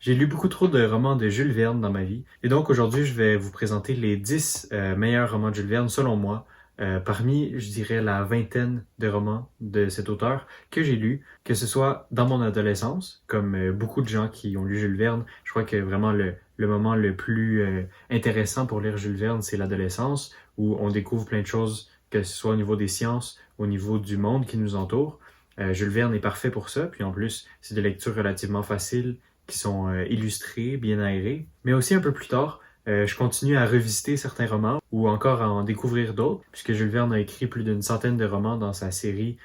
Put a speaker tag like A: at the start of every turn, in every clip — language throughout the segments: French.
A: J'ai lu beaucoup trop de romans de Jules Verne dans ma vie, et donc aujourd'hui je vais vous présenter les 10 meilleurs romans de Jules Verne selon moi, parmi, je dirais, la vingtaine de romans de cet auteur que j'ai lus, que ce soit dans mon adolescence, comme beaucoup de gens qui ont lu Jules Verne. Je crois que vraiment le moment le plus intéressant pour lire Jules Verne, c'est l'adolescence, où on découvre plein de choses, que ce soit au niveau des sciences, au niveau du monde qui nous entoure. Jules Verne est parfait pour ça, puis en plus, c'est des lectures relativement faciles qui sont illustrés, bien aérés. Mais aussi un peu plus tard, je continue à revisiter certains romans ou encore à en découvrir d'autres, puisque Jules Verne a écrit plus d'une centaine de romans dans sa série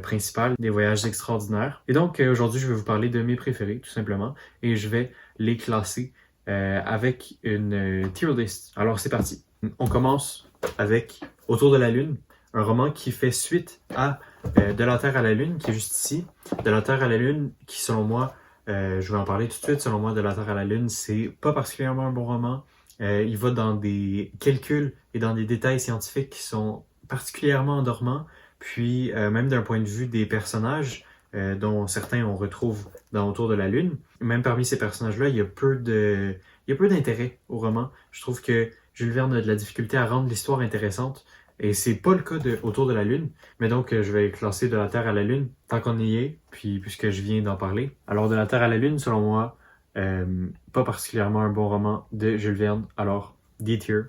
A: principale, des voyages extraordinaires. Et donc aujourd'hui, je vais vous parler de mes préférés, tout simplement, et je vais les classer avec une tier list. Alors c'est parti. On commence avec Autour de la Lune, un roman qui fait suite à De la Terre à la Lune, qui est juste ici. De la Terre à la Lune, qui selon moi, je vais en parler tout de suite. Selon moi, De la Terre à la Lune, c'est pas particulièrement un bon roman. Il va dans des calculs et dans des détails scientifiques qui sont particulièrement endormants. Puis, même d'un point de vue des personnages, dont certains on retrouve dans Autour de la Lune, même parmi ces personnages-là, il y a peu d'intérêt au roman. Je trouve que Jules Verne a de la difficulté à rendre l'histoire intéressante. Et c'est pas le cas de Autour de la Lune. Mais donc, je vais classer De la Terre à la Lune tant qu'on y est, puis puisque je viens d'en parler. Alors, De la Terre à la Lune, selon moi, pas particulièrement un bon roman de Jules Verne. Alors, D-tier,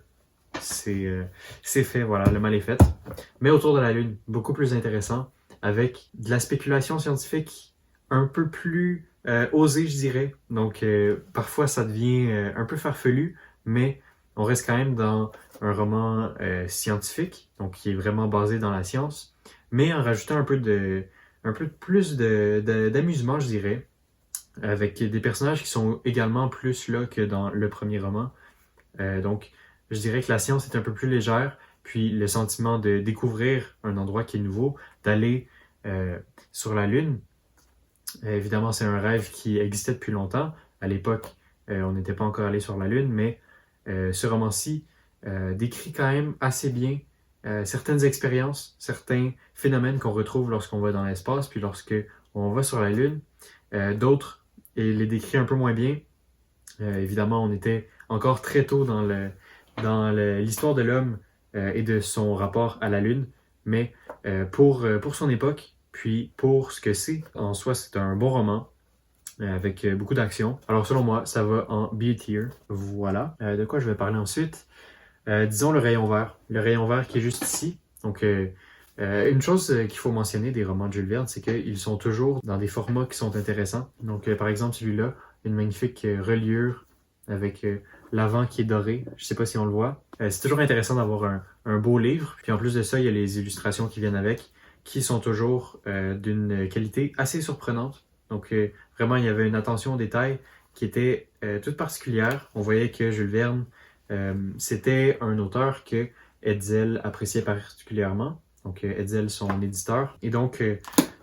A: c'est fait, voilà, le mal est fait. Mais Autour de la Lune, beaucoup plus intéressant, avec de la spéculation scientifique un peu plus osée, je dirais. Donc, parfois, ça devient un peu farfelu, mais on reste quand même dans un roman scientifique, donc qui est vraiment basé dans la science, mais en rajoutant un peu plus d'amusement, je dirais, avec des personnages qui sont également plus là que dans le premier roman. Donc, je dirais que la science est un peu plus légère, puis le sentiment de découvrir un endroit qui est nouveau, d'aller sur la Lune. Évidemment, c'est un rêve qui existait depuis longtemps. À l'époque, on n'était pas encore allé sur la Lune, mais ce roman-ci décrit quand même assez bien certaines expériences, certains phénomènes qu'on retrouve lorsqu'on va dans l'espace, puis lorsque on va sur la Lune. D'autres, il les décrit un peu moins bien. Évidemment, on était encore très tôt dans l'histoire de l'homme et de son rapport à la Lune, mais pour son époque, puis pour ce que c'est, en soi, c'est un bon roman avec beaucoup d'action. Alors selon moi, ça va en B-tier. Voilà. De quoi je vais parler ensuite? Disons le rayon vert. Le rayon vert qui est juste ici. Donc, une chose qu'il faut mentionner des romans de Jules Verne, c'est qu'ils sont toujours dans des formats qui sont intéressants. Donc, par exemple, celui-là, une magnifique reliure avec l'avant qui est doré. Je sais pas si on le voit. C'est toujours intéressant d'avoir un beau livre. Puis en plus de ça, il y a les illustrations qui viennent avec, qui sont toujours d'une qualité assez surprenante. Donc, vraiment, il y avait une attention aux détails qui était toute particulière. On voyait que Jules Verne, c'était un auteur que Hetzel appréciait particulièrement. Donc, Hetzel, son éditeur. Et donc,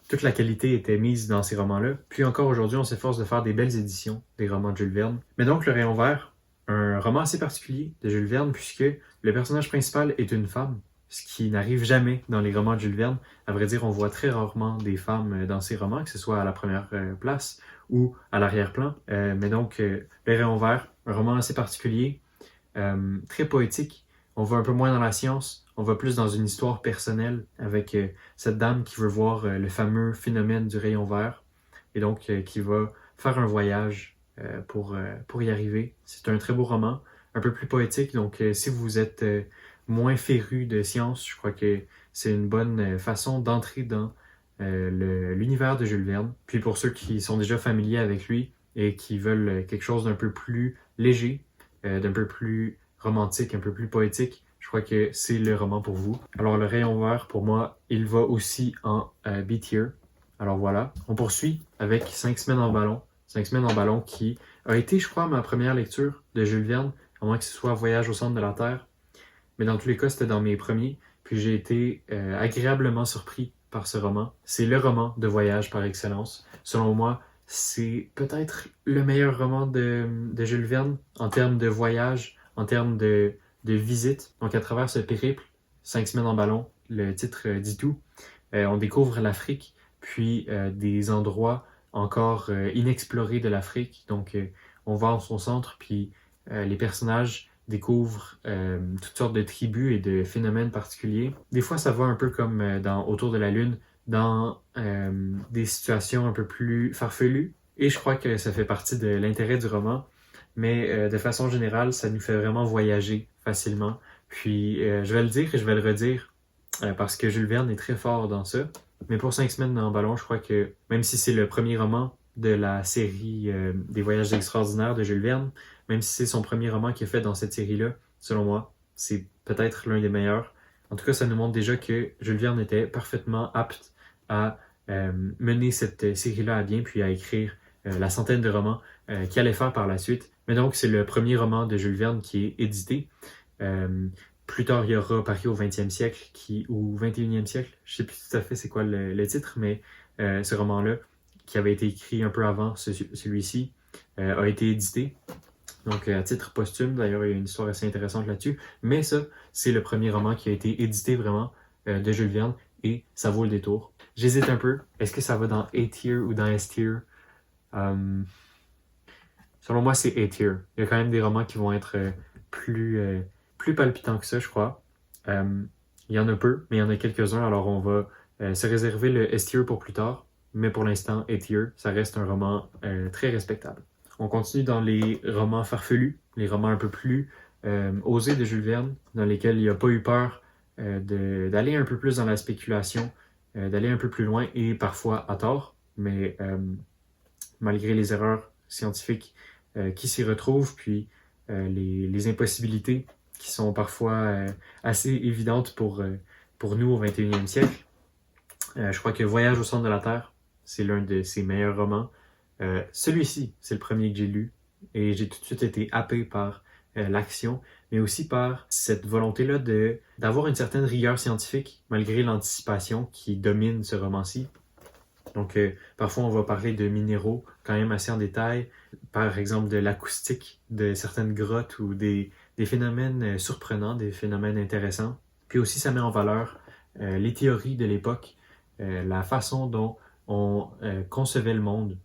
A: toute la qualité était mise dans ces romans-là. Puis encore aujourd'hui, on s'efforce de faire des belles éditions des romans de Jules Verne. Mais donc, Le Rayon Vert, un roman assez particulier de Jules Verne, puisque le personnage principal est une femme, ce qui n'arrive jamais dans les romans de Jules Verne. À vrai dire, on voit très rarement des femmes dans ces romans, que ce soit à la première place ou à l'arrière-plan. Mais donc, Le Rayon Vert, un roman assez particulier, très poétique. On va un peu moins dans la science, on va plus dans une histoire personnelle avec cette dame qui veut voir le fameux phénomène du rayon vert et donc qui va faire un voyage pour y arriver. C'est un très beau roman, un peu plus poétique, donc si vous êtes moins féru de science, je crois que c'est une bonne façon d'entrer dans l'univers de Jules Verne. Puis pour ceux qui sont déjà familiers avec lui et qui veulent quelque chose d'un peu plus léger, d'un peu plus romantique, un peu plus poétique, je crois que c'est le roman pour vous. Alors le rayon vert, pour moi, il va aussi en B-tier. Alors voilà, on poursuit avec 5 semaines en ballon. 5 semaines en ballon qui a été, je crois, ma première lecture de Jules Verne, à moins que ce soit Voyage au centre de la Terre. Mais dans tous les cas, c'était dans mes premiers. Puis j'ai été agréablement surpris par ce roman. C'est le roman de voyage par excellence. Selon moi, c'est peut-être le meilleur roman de Jules Verne en termes de voyage, en termes de visite. Donc à travers ce périple, 5 semaines en ballon, le titre dit tout. On découvre l'Afrique, puis des endroits encore inexplorée de l'Afrique. Donc, on va en son centre, puis les personnages découvrent toutes sortes de tribus et de phénomènes particuliers. Des fois, ça va un peu comme dans Autour de la Lune, dans des situations un peu plus farfelues. Et je crois que ça fait partie de l'intérêt du roman. Mais de façon générale, ça nous fait vraiment voyager facilement. Puis, je vais le dire et je vais le redire, parce que Jules Verne est très fort dans ça. Mais pour 5 semaines en ballon, je crois que même si c'est le premier roman de la série des Voyages extraordinaires de Jules Verne, même si c'est son premier roman qui est fait dans cette série-là, selon moi, c'est peut-être l'un des meilleurs. En tout cas, ça nous montre déjà que Jules Verne était parfaitement apte à mener cette série-là à bien, puis à écrire la centaine de romans qu'il allait faire par la suite. Mais donc, c'est le premier roman de Jules Verne qui est édité. Plus tard, il y aura Paris au 20e siècle ou 21e siècle. Je ne sais plus tout à fait c'est quoi le titre, mais ce roman-là, qui avait été écrit un peu avant celui-ci, a été édité. Donc, à titre posthume, d'ailleurs, il y a une histoire assez intéressante là-dessus. Mais ça, c'est le premier roman qui a été édité vraiment de Jules Verne et ça vaut le détour. J'hésite un peu. Est-ce que ça va dans A-tier ou dans S-tier? Selon moi, c'est A-tier. Il y a quand même des romans qui vont être plus palpitants que ça, je crois. Il y en a peu, mais il y en a quelques-uns, alors on va se réserver le S-tier pour plus tard. Mais pour l'instant, A-tier, ça reste un roman très respectable. On continue dans les romans farfelus, les romans un peu plus osés de Jules Verne, dans lesquels il n'a pas eu peur d'aller un peu plus dans la spéculation, d'aller un peu plus loin et parfois à tort, mais malgré les erreurs scientifiques qui s'y retrouvent, puis les impossibilités qui sont parfois assez évidentes pour nous au 21e siècle. Je crois que Voyage au centre de la Terre, c'est l'un de ses meilleurs romans. Celui-ci, c'est le premier que j'ai lu et j'ai tout de suite été happé par l'action, mais aussi par cette volonté-là d'avoir une certaine rigueur scientifique malgré l'anticipation qui domine ce roman-ci. Donc, parfois, on va parler de minéraux quand même assez en détail, par exemple de l'acoustique de certaines grottes ou des phénomènes surprenants, des phénomènes intéressants. Puis aussi, ça met en valeur les théories de l'époque, la façon dont on concevait le monde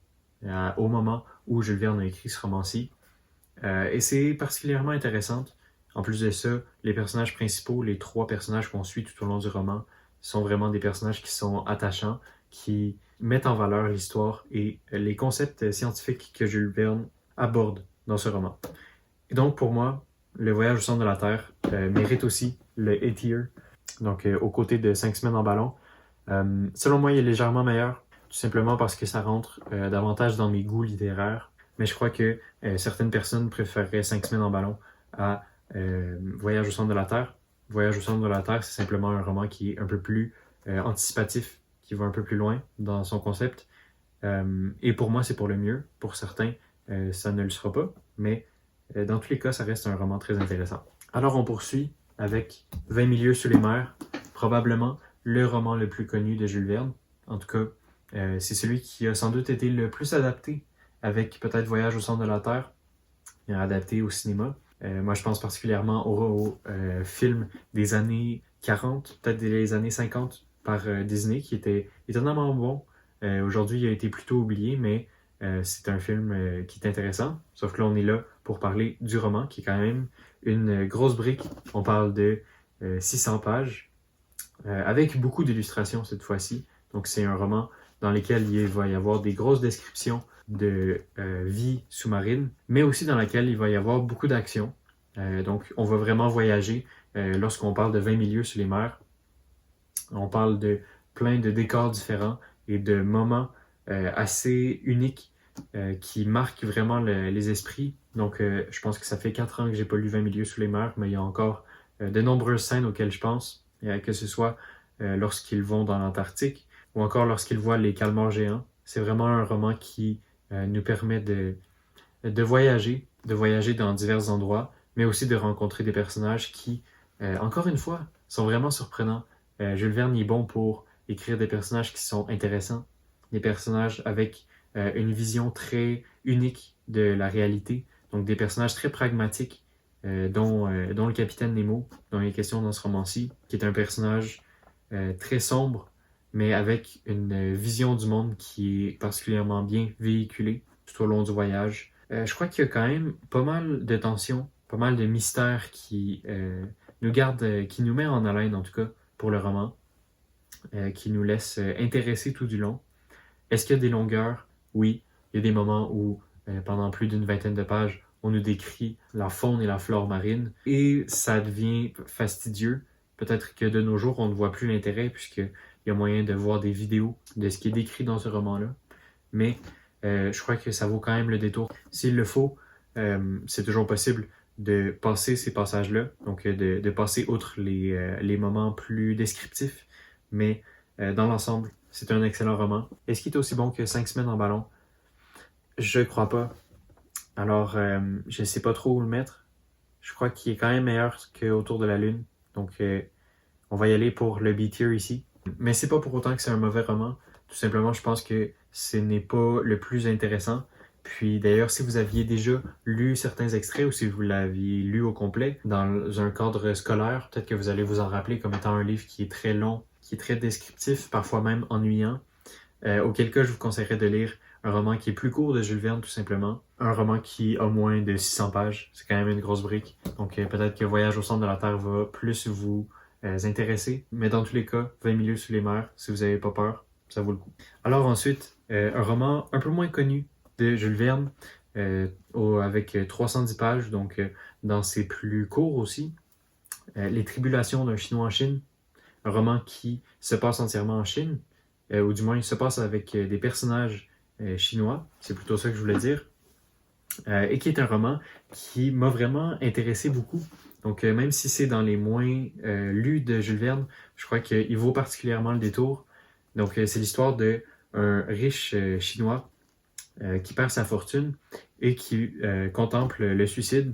A: au moment où Jules Verne a écrit ce roman-ci. Et c'est particulièrement intéressant. En plus de ça, les personnages principaux, les 3 personnages qu'on suit tout au long du roman, sont vraiment des personnages qui sont attachants, qui mettent en valeur l'histoire et les concepts scientifiques que Jules Verne aborde dans ce roman. Et donc, pour moi, Le Voyage au centre de la Terre mérite aussi le A-tier, donc aux côtés de 5 semaines en ballon. Selon moi, il est légèrement meilleur, tout simplement parce que ça rentre davantage dans mes goûts littéraires. Mais je crois que certaines personnes préféreraient 5 semaines en ballon à Voyage au centre de la Terre. Voyage au centre de la Terre, c'est simplement un roman qui est un peu plus anticipatif, qui va un peu plus loin dans son concept. Et pour moi, c'est pour le mieux. Pour certains, ça ne le sera pas. Mais dans tous les cas, ça reste un roman très intéressant. Alors, on poursuit avec 20 milieux sous les mers, probablement le roman le plus connu de Jules Verne. En tout cas, c'est celui qui a sans doute été le plus adapté, avec peut-être Voyage au centre de la Terre, adapté au cinéma. Moi, je pense particulièrement au film des années 40, peut-être des années 50 par Disney, qui était étonnamment bon. Aujourd'hui, il a été plutôt oublié, mais c'est un film qui est intéressant. Sauf que là, on est là pour parler du roman, qui est quand même une grosse brique. On parle de 600 pages, avec beaucoup d'illustrations cette fois-ci. Donc, c'est un roman dans lequel il va y avoir des grosses descriptions de vie sous-marine, mais aussi dans laquelle il va y avoir beaucoup d'action. Donc, on va vraiment voyager lorsqu'on parle de 20 milieux sur les mers. On parle de plein de décors différents et de moments assez uniques qui marquent vraiment les esprits. Donc, je pense que ça fait 4 ans que j'ai pas lu 20 milieux sous les mers, mais il y a encore de nombreuses scènes auxquelles je pense, que ce soit lorsqu'ils vont dans l'Antarctique ou encore lorsqu'ils voient les calmars géants. C'est vraiment un roman qui nous permet de voyager dans divers endroits, mais aussi de rencontrer des personnages qui, encore une fois, sont vraiment surprenants. Jules Verne est bon pour écrire des personnages qui sont intéressants, des personnages avec une vision très unique de la réalité, donc des personnages très pragmatiques, dont le capitaine Nemo, dont il est question dans ce roman-ci, qui est un personnage très sombre, mais avec une vision du monde qui est particulièrement bien véhiculée tout au long du voyage. Je crois qu'il y a quand même pas mal de tensions, pas mal de mystères qui nous met en haleine en tout cas pour le roman, qui nous laisse intéresser tout du long. Est-ce qu'il y a des longueurs? Oui. Il y a des moments où, pendant plus d'une vingtaine de pages, on nous décrit la faune et la flore marine et ça devient fastidieux. Peut-être que de nos jours, on ne voit plus l'intérêt puisqu'il y a moyen de voir des vidéos de ce qui est décrit dans ce roman-là. Mais je crois que ça vaut quand même le détour. S'il le faut, c'est toujours possible de passer ces passages-là, donc de passer outre les moments plus descriptifs, mais dans l'ensemble, c'est un excellent roman. Est-ce qu'il est aussi bon que 5 semaines en ballon? Je crois pas. Alors, je sais pas trop où le mettre. Je crois qu'il est quand même meilleur que Autour de la Lune. Donc, on va y aller pour le B-tier ici. Mais c'est pas pour autant que c'est un mauvais roman. Tout simplement, je pense que ce n'est pas le plus intéressant. Puis d'ailleurs, si vous aviez déjà lu certains extraits ou si vous l'aviez lu au complet dans un cadre scolaire, peut-être que vous allez vous en rappeler comme étant un livre qui est très long, qui est très descriptif, parfois même ennuyant. Auquel cas, je vous conseillerais de lire un roman qui est plus court de Jules Verne, tout simplement. Un roman qui a moins de 600 pages. C'est quand même une grosse brique. Donc peut-être que Voyage au centre de la Terre va plus vous intéresser. Mais dans tous les cas, 20 milieux sous les mers, si vous n'avez pas peur, ça vaut le coup. Alors ensuite, un roman un peu moins connu de Jules Verne, avec 310 pages, donc dans ses plus courts aussi. Les Tribulations d'un Chinois en Chine, un roman qui se passe entièrement en Chine, ou du moins il se passe avec des personnages chinois, c'est plutôt ça que je voulais dire, et qui est un roman qui m'a vraiment intéressé beaucoup. Donc même si c'est dans les moins lus de Jules Verne, je crois qu'il vaut particulièrement le détour. Donc c'est l'histoire d'un riche chinois qui perd sa fortune et qui contemple le suicide,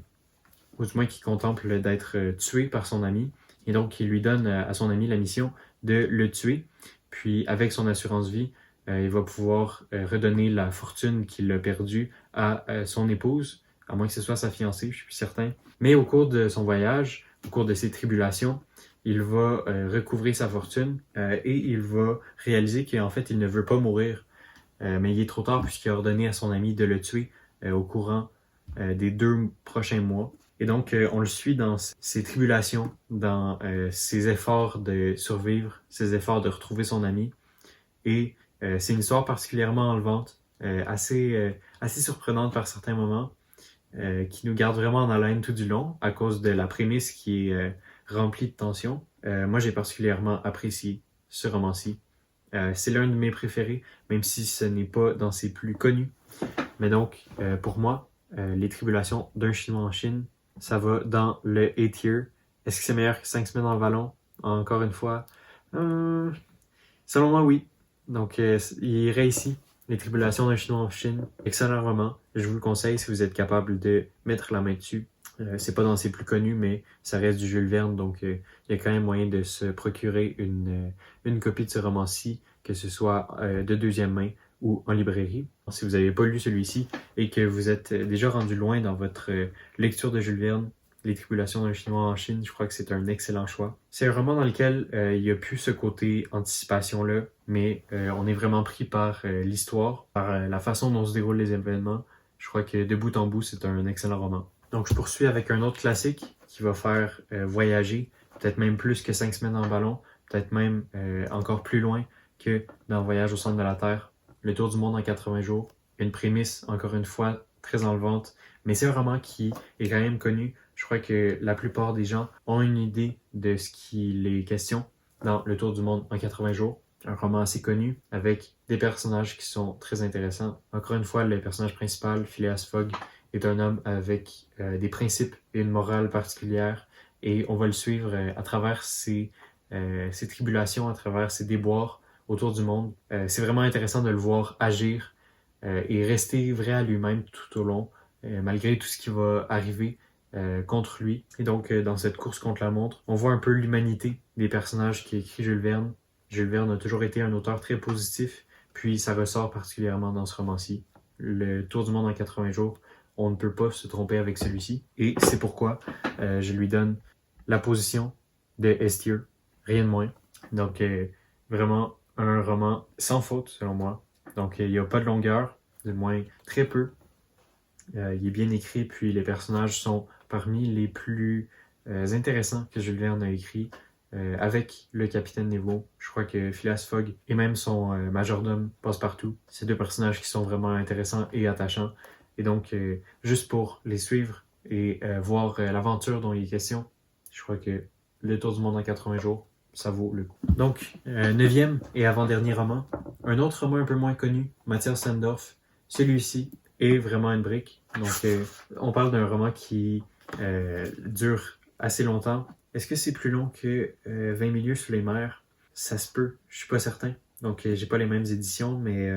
A: ou du moins qui contemple d'être tué par son ami. Et donc, il lui donne à son ami la mission de le tuer. Puis, avec son assurance vie, il va pouvoir redonner la fortune qu'il a perdue à son épouse, à moins que ce soit sa fiancée, je suis plus certain. Mais au cours de son voyage, au cours de ses tribulations, il va recouvrir sa fortune et il va réaliser qu'en fait, il ne veut pas mourir. Mais il est trop tard puisqu'il a ordonné à son ami de le tuer au courant des 2 prochains mois. Et donc, on le suit dans ses tribulations, dans ses efforts de survivre, ses efforts de retrouver son ami. Et c'est une histoire particulièrement enlevante, assez surprenante par certains moments, qui nous garde vraiment en haleine tout du long à cause de la prémisse qui est remplie de tension. Moi, j'ai particulièrement apprécié ce roman-ci. C'est l'un de mes préférés, même si ce n'est pas dans ses plus connus. Mais donc, pour moi, Les Tribulations d'un Chinois en Chine, ça va dans le A-tier. Est-ce que c'est meilleur que 5 semaines en ballon? Encore une fois, selon moi, oui. Donc, il irait ici. Les Tribulations d'un Chinois en Chine. Excellent roman. Je vous le conseille si vous êtes capable de mettre la main dessus. C'est pas dans ses plus connus, mais ça reste du Jules Verne, donc il y a quand même moyen de se procurer une copie de ce roman-ci, que ce soit de deuxième main ou en librairie. Si vous n'avez pas lu celui-ci et que vous êtes déjà rendu loin dans votre lecture de Jules Verne, Les Tribulations d'un Chinois en Chine, je crois que c'est un excellent choix. C'est un roman dans lequel il n'y a plus ce côté anticipation-là, mais on est vraiment pris par l'histoire, par la façon dont se déroulent les événements. Je crois que de bout en bout, c'est un excellent roman. Donc, je poursuis avec un autre classique qui va faire voyager, peut-être même plus que 5 semaines en ballon, peut-être même encore plus loin que dans Voyage au centre de la Terre, Le Tour du monde en 80 jours. Une prémisse, encore une fois, très enlevante, mais c'est un roman qui est quand même connu. Je crois que la plupart des gens ont une idée de ce qu'il est question dans Le Tour du monde en 80 jours. Un roman assez connu, avec des personnages qui sont très intéressants. Encore une fois, le personnage principal, Phileas Fogg, est un homme avec des principes et une morale particulière, et on va le suivre à travers ses tribulations, à travers ses déboires autour du monde. C'est vraiment intéressant de le voir agir et rester vrai à lui-même tout au long, malgré tout ce qui va arriver contre lui. Et donc, dans cette course contre la montre, on voit un peu l'humanité des personnages qui écrit Jules Verne. Jules Verne a toujours été un auteur très positif, puis ça ressort particulièrement dans ce roman-ci. Le Tour du monde en 80 jours, on ne peut pas se tromper avec celui-ci. Et c'est pourquoi je lui donne la position de S-tier, rien de moins. Donc, vraiment un roman sans faute, selon moi. Donc, il n'y a pas de longueur, du moins très peu. Il est bien écrit, puis les personnages sont parmi les plus intéressants que Jules Verne a écrit, avec le capitaine Nemo. Je crois que Phileas Fogg et même son majordome Passepartout, c'est deux personnages qui sont vraiment intéressants et attachants. Et donc, juste pour les suivre et voir l'aventure dont il est question, je crois que Le Tour du monde en 80 jours, ça vaut le coup. Donc, neuvième et avant-dernier roman, un autre roman un peu moins connu, Mathias Sandorf. Celui-ci est vraiment une brique. Donc, on parle d'un roman qui dure assez longtemps. Est-ce que c'est plus long que 20 milieux sous les mers? Ça se peut, je suis pas certain. Donc, j'ai pas les mêmes éditions, mais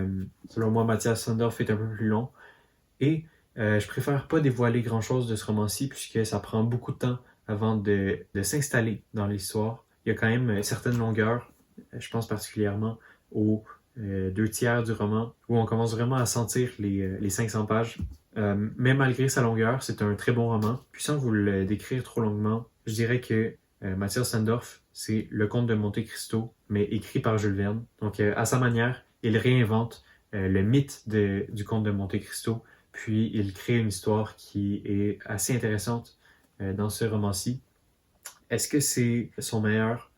A: selon moi, Mathias Sandorf est un peu plus long. Et je préfère pas dévoiler grand-chose de ce roman-ci, puisque ça prend beaucoup de temps avant de s'installer dans l'histoire. Il y a quand même certaines longueurs, je pense particulièrement aux 2 tiers du roman, où on commence vraiment à sentir les 500 pages. Mais malgré sa longueur, c'est un très bon roman. Puis sans vous le décrire trop longuement, je dirais que Mathias Sandorf, c'est le conte de Monte Cristo, mais écrit par Jules Verne. Donc à sa manière, il réinvente le mythe du conte de Monte Cristo, puis il crée une histoire qui est assez intéressante dans ce roman-ci. Est-ce que c'est son meilleur?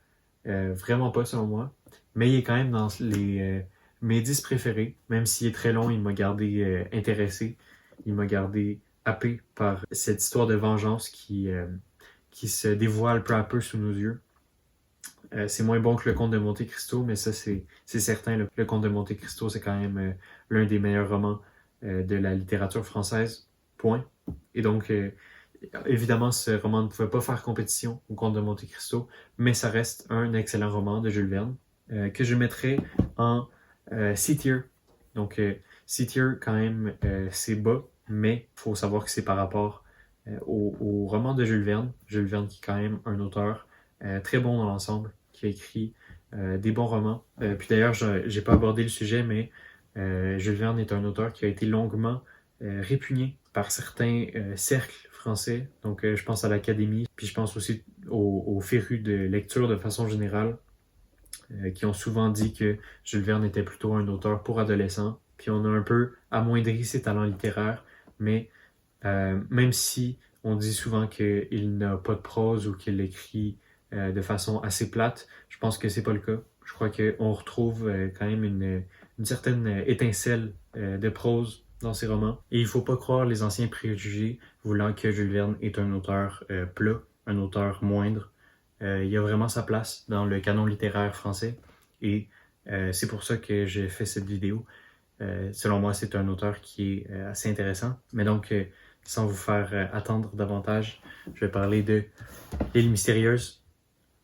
A: Vraiment pas selon moi, mais il est quand même dans mes 10 préférés. Même s'il est très long, il m'a gardé intéressé, il m'a gardé happé par cette histoire de vengeance qui se dévoile peu à peu sous nos yeux. C'est moins bon que le Comte de Monte Cristo, mais ça c'est certain. Le Comte de Monte Cristo, c'est quand même l'un des meilleurs romans de la littérature française. Point. Et donc, évidemment, ce roman ne pouvait pas faire compétition au Comte de Monte Cristo, mais ça reste un excellent roman de Jules Verne que je mettrais en C-tier. Donc, C-tier, quand même, c'est bas, mais il faut savoir que c'est par rapport au roman de Jules Verne. Jules Verne qui est quand même un auteur très bon dans l'ensemble, qui a écrit des bons romans. Puis d'ailleurs, j'ai pas abordé le sujet, mais Jules Verne est un auteur qui a été longuement répugné par certains cercles français. Donc, je pense à l'Académie, puis je pense aussi aux férus de lecture de façon générale, qui ont souvent dit que Jules Verne était plutôt un auteur pour adolescents. Puis on a un peu amoindri ses talents littéraires, mais même si on dit souvent qu'il n'a pas de prose ou qu'il écrit de façon assez plate, je pense que c'est pas le cas. Je crois qu'on retrouve quand même une certaine étincelle de prose dans ses romans. Et il faut pas croire les anciens préjugés voulant que Jules Verne est un auteur plat, un auteur moindre. Il a vraiment sa place dans le canon littéraire français et c'est pour ça que j'ai fait cette vidéo. Selon moi, c'est un auteur qui est assez intéressant. Mais donc, sans vous faire attendre davantage, je vais parler de L'île mystérieuse,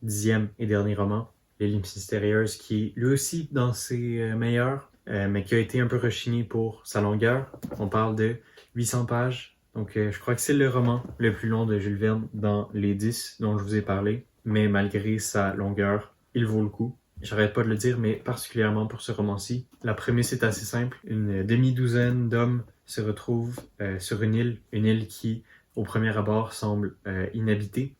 A: 10e et dernier roman. L'île mystérieuse qui, lui aussi, dans ses meilleurs, mais qui a été un peu rechigné pour sa longueur. On parle de 800 pages. Donc, je crois que c'est le roman le plus long de Jules Verne dans les 10 dont je vous ai parlé. Mais malgré sa longueur, il vaut le coup. J'arrête pas de le dire, mais particulièrement pour ce roman-ci. La prémisse est assez simple. Une demi-douzaine d'hommes se retrouvent sur une île qui, au premier abord, semble inhabitée.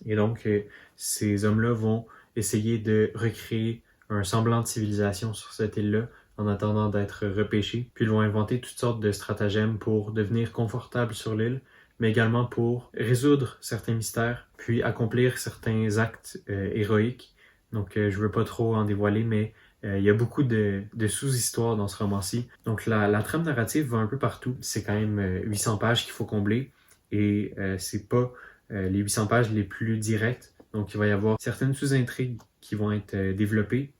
A: Et donc, ces hommes-là vont essayer de recréer un semblant de civilisation sur cette île-là en attendant d'être repêchés. Puis ils vont inventer toutes sortes de stratagèmes pour devenir confortables sur l'île, mais également pour résoudre certains mystères, puis accomplir certains actes héroïques. Donc, je ne veux pas trop en dévoiler, mais il y a beaucoup de sous-histoires dans ce roman-ci. Donc, la trame narrative va un peu partout. C'est quand même 800 pages qu'il faut combler, et c'est pas les 800 pages les plus directes. Donc, il va y avoir certaines sous-intrigues qui vont être développées,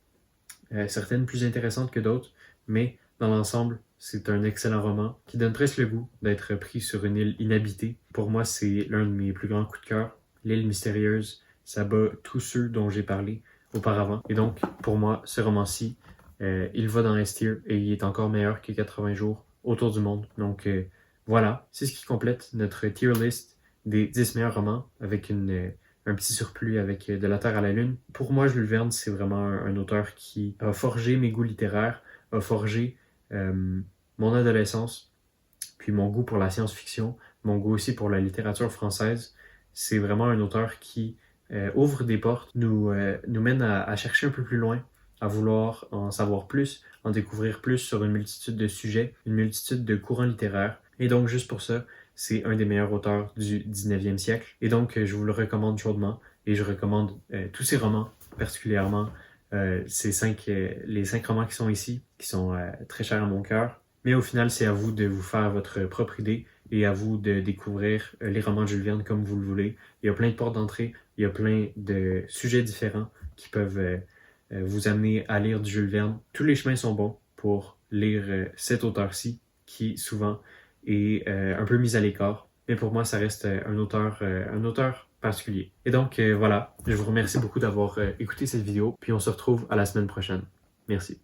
A: certaines plus intéressantes que d'autres, mais dans l'ensemble, c'est un excellent roman qui donne presque le goût d'être pris sur une île inhabitée. Pour moi, c'est l'un de mes plus grands coups de cœur. L'île mystérieuse, ça bat tous ceux dont j'ai parlé auparavant. Et donc, pour moi, ce roman-ci, il va dans S-tier et il est encore meilleur que 80 jours autour du monde. Donc, voilà, c'est ce qui complète notre tier list des 10 meilleurs romans avec un petit surplus avec De la Terre à la Lune. Pour moi, Jules Verne, c'est vraiment un auteur qui a forgé mes goûts littéraires, a forgé mon adolescence, puis mon goût pour la science-fiction, mon goût aussi pour la littérature française. C'est vraiment un auteur qui ouvre des portes, nous mène à chercher un peu plus loin, à vouloir en savoir plus, en découvrir plus sur une multitude de sujets, une multitude de courants littéraires. Et donc, juste pour ça, c'est un des meilleurs auteurs du 19e siècle. Et donc, je vous le recommande chaudement. Et je recommande tous ces romans, particulièrement les 5 romans qui sont ici, qui sont très chers à mon cœur. Mais au final, c'est à vous de vous faire votre propre idée et à vous de découvrir les romans de Jules Verne comme vous le voulez. Il y a plein de portes d'entrée, il y a plein de sujets différents qui peuvent vous amener à lire du Jules Verne. Tous les chemins sont bons pour lire cet auteur-ci qui souvent est un peu mis à l'écart. Mais pour moi, ça reste un auteur particulier. Et donc voilà, je vous remercie beaucoup d'avoir écouté cette vidéo, puis on se retrouve à la semaine prochaine. Merci.